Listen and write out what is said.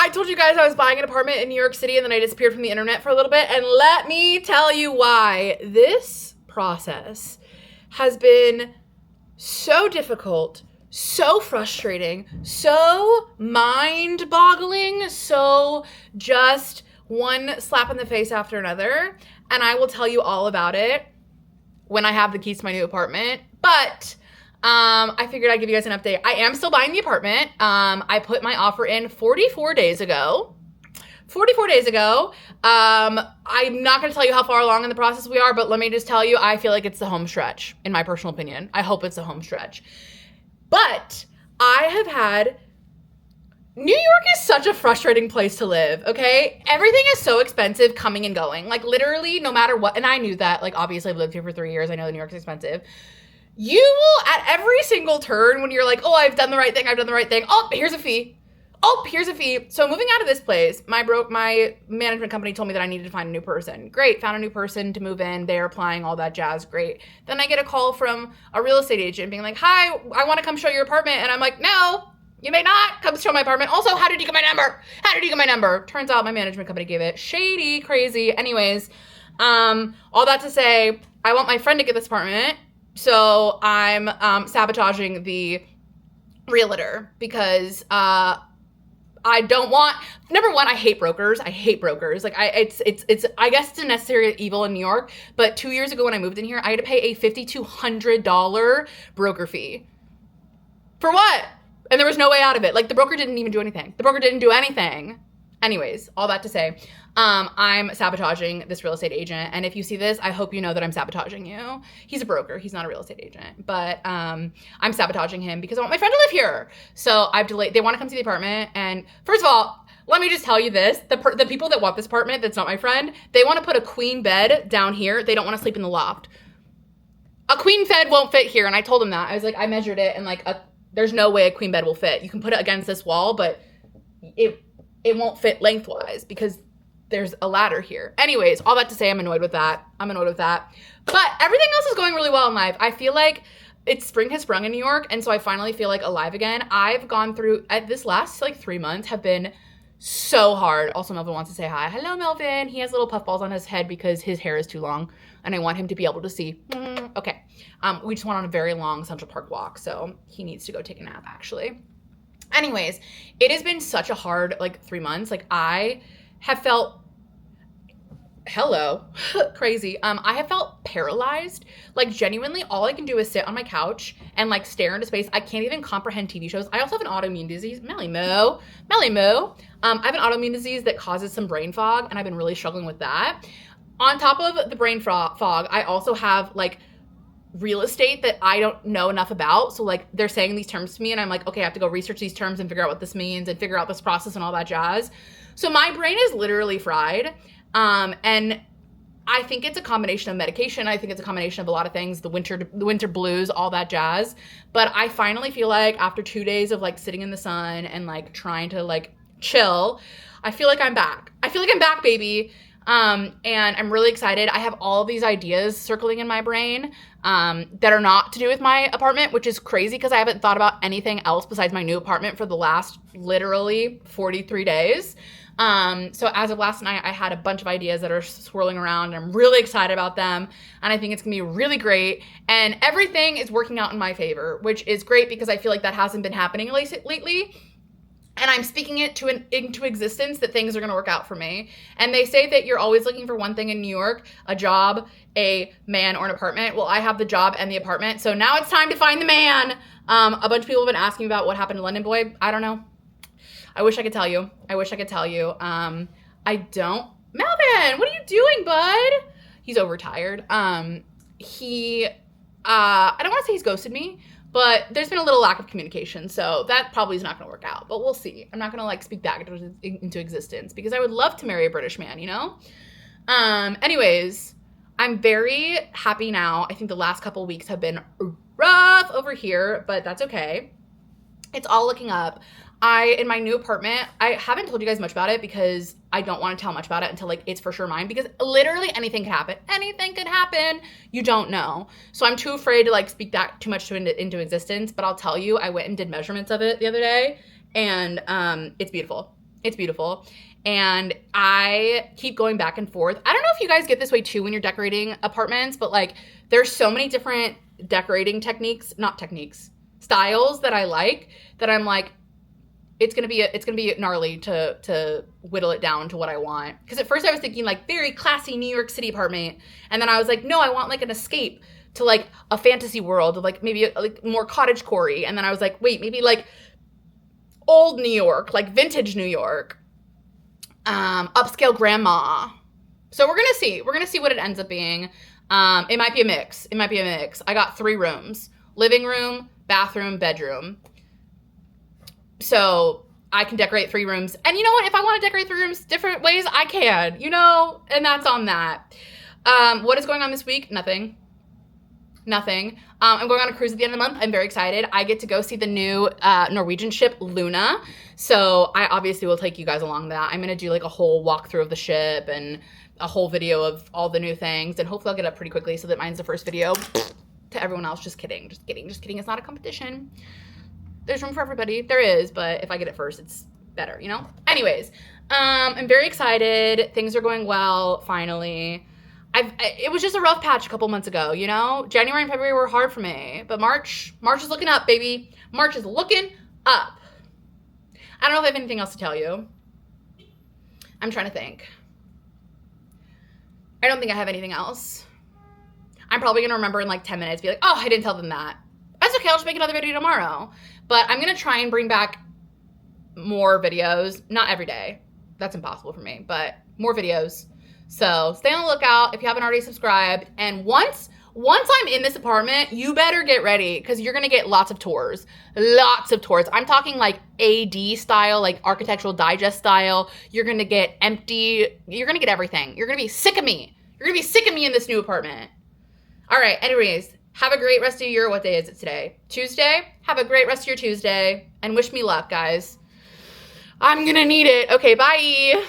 I told you guys I was buying an apartment in New York City and then I disappeared from the internet for a little bit. And let me tell you why. This process has been so difficult, so frustrating, so mind-boggling, so just one slap in the face after another. And I will tell you all about it when I have the keys to my new apartment. But I figured I'd give you guys an update. I am still buying the apartment. I put my offer in 44 days ago. 44 days ago. I'm not going to tell you how far along in the process we are, but let me just tell you, I feel like it's the home stretch, in my personal opinion. I hope it's the home stretch. But I have had... New York is such a frustrating place to live, okay? Everything is so expensive coming and going. Like, literally, no matter what... And I knew that. Like, obviously, I've lived here for 3 years. I know that New York's expensive. You will, at every single turn, when you're like, oh, I've done the right thing, oh, here's a fee. Oh, here's a fee. So moving out of this place, my management company told me that I needed to find a new person. Great, found a new person to move in. They're applying, all that jazz. Great. Then I get a call from a real estate agent being like, hi, I want to come show your apartment. And I'm like, no, you may not come show my apartment. Also, how did you get my number? How did you get my number? Turns out my management company gave it. Shady, crazy. Anyways, all that to say, I want my friend to get this apartment. So I'm sabotaging the realtor because I don't want, number one, I hate brokers. Like it's I guess it's a necessary evil in New York, but 2 years ago when I moved in here, I had to pay a $5,200 broker fee. For what? And there was no way out of it. Like, the broker didn't even do anything. The broker didn't do anything. Anyways, all that to say, I'm sabotaging this real estate agent. And if you see this, I hope you know that I'm sabotaging you. He's a broker. He's not a real estate agent. But I'm sabotaging him because I want my friend to live here. So I've delayed. They want to come see the apartment. And first of all, let me just tell you this. The people that want this apartment that's not my friend, they want to put a queen bed down here. They don't want to sleep in the loft. A queen bed won't fit here. And I told them that. I was like, I measured it. And like, there's no way a queen bed will fit. You can put it against this wall, but it won't fit lengthwise because there's a ladder here. Anyways, all that to say, I'm annoyed with that. But everything else is going really well in life. I feel like spring has sprung in New York, and so I finally feel like alive again. I've gone through, this last like 3 months have been so hard. Also, Melvin wants to say hi. Hello, Melvin. He has little puffballs on his head because his hair is too long, and I want him to be able to see. Okay. We just went on a very long Central Park walk, so he needs to go take a nap, actually. Anyways, it has been such a hard, 3 months. Like, I have felt, crazy. I have felt paralyzed. Like, genuinely, all I can do is sit on my couch and, stare into space. I can't even comprehend TV shows. I also have an autoimmune disease. Melly moo. I have an autoimmune disease that causes some brain fog, and I've been really struggling with that. On top of the brain fog, I also have, real estate that I don't know enough about. So they're saying these terms to me and I'm like, okay, I have to go research these terms and figure out what this means and figure out this process and all that jazz. So my brain is literally fried. And I think it's a combination of medication. I think it's a combination of a lot of things, the winter blues, all that jazz. But I finally feel like after 2 days of sitting in the sun and trying to chill, I feel like I'm back. I feel like I'm back, baby. And I'm really excited. I have all of these ideas circling in my brain that are not to do with my apartment, which is crazy because I haven't thought about anything else besides my new apartment for the last literally 43 days. So as of last night, I had a bunch of ideas that are swirling around. And I'm really excited about them. And I think it's going to be really great. And everything is working out in my favor, which is great because I feel like that hasn't been happening lately. And I'm speaking it into existence that things are going to work out for me. And they say that you're always looking for one thing in New York, a job, a man, or an apartment. Well, I have the job and the apartment. So now it's time to find the man. A bunch of people have been asking about what happened to London Boy. I don't know. I wish I could tell you. I don't. Melvin, what are you doing, bud? He's overtired. I don't want to say he's ghosted me. But there's been a little lack of communication, so that probably is not going to work out. But we'll see. I'm not going to speak back into existence because I would love to marry a British man, you know? Anyways, I'm very happy now. I think the last couple weeks have been rough over here, but that's okay. It's all looking up. In my new apartment, I haven't told you guys much about it because I don't want to tell much about it until it's for sure mine because literally anything could happen. Anything could happen. You don't know. So I'm too afraid to speak that too much into existence. But I'll tell you, I went and did measurements of it the other day and it's beautiful. It's beautiful. And I keep going back and forth. I don't know if you guys get this way too when you're decorating apartments, but like there's so many different decorating styles that I like that I'm like, it's gonna be gnarly to whittle it down to what I want. Because at first I was thinking like very classy New York City apartment, and then I was like, no, I want like an escape to like a fantasy world of like maybe like more cottagecore-y. And then I was like, wait, maybe like old New York, like vintage New York, upscale grandma. So we're gonna see what it ends up being. It might be a mix. I got 3 rooms: living room, bathroom, bedroom. So I can decorate 3 rooms. And you know what? If I want to decorate 3 rooms different ways, I can, and that's on that. What is going on this week? Nothing. I'm going on a cruise at the end of the month. I'm very excited. I get to go see the new Norwegian ship, Luna. So I obviously will take you guys along that. I'm going to do like a whole walkthrough of the ship and a whole video of all the new things. And hopefully I'll get up pretty quickly so that mine's the first video to everyone else. Just kidding. It's not a competition. There's room for everybody. There is, but if I get it first, it's better, Anyways, I'm very excited. Things are going well, finally. It was just a rough patch a couple months ago, January and February were hard for me, but March is looking up, baby. March is looking up. I don't know if I have anything else to tell you. I'm trying to think. I don't think I have anything else. I'm probably going to remember in like 10 minutes, be like, oh, I didn't tell them that. That's okay. I'll just make another video tomorrow. But I'm going to try and bring back more videos. Not every day. That's impossible for me, but more videos. So stay on the lookout if you haven't already subscribed. And once I'm in this apartment, you better get ready because you're going to get lots of tours. I'm talking like AD style, like Architectural Digest style. You're going to get empty. You're going to get everything. You're going to be sick of me. You're going to be sick of me in this new apartment. All right. Anyways, have a great rest of your, what day is it today? Tuesday? Have a great rest of your Tuesday and wish me luck, guys. I'm going to need it. Okay, bye.